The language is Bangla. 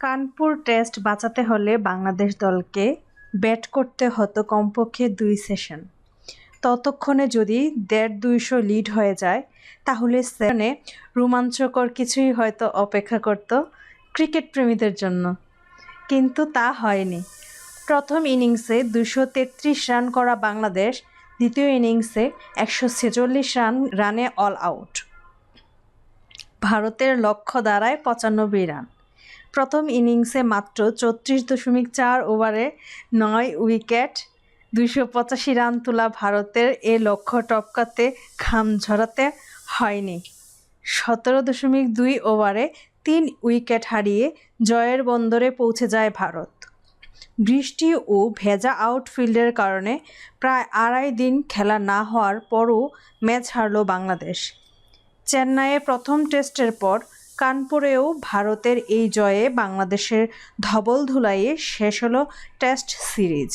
কানপুর টেস্ট বাঁচাতে হলে বাংলাদেশ দলকে ব্যাট করতে হতো কমপক্ষে ২ সেশন। ততক্ষণে যদি ১৫০ লিড হয়ে যায় তাহলে সেশনে রোমাঞ্চকর কিছুই হয়তো অপেক্ষা করত ক্রিকেট প্রেমীদের জন্য। কিন্তু তা হয়নি। প্রথম ইনিংসে ২৩৩ রান করা বাংলাদেশ দ্বিতীয় ইনিংসে ১৪৬ রানে অল আউট। ভারতের লক্ষ্য দাঁড়ায় ৯৫ রান। প্রথম ইনিংসে মাত্র ৩৪.৪ ওভারে ৯ উইকেট ২৮৫ রান তোলা ভারতের এ লক্ষ্য টপকাতে ঘাম ঝরাতে হয়নি। ১৭.২ ওভারে ৩ উইকেট হারিয়ে জয়ের বন্দরে পৌঁছে যায় ভারত। বৃষ্টি ও ভেজা আউটফিল্ডের কারণে প্রায় আড়াই দিন খেলা না হওয়ার পরও ম্যাচ হারল বাংলাদেশ। চেন্নাইয়ে প্রথম টেস্টের পর কানপুরেও ভারতের এই জয়ে বাংলাদেশের ধবলধোলাইয়ে শেষ হলো টেস্ট সিরিজ।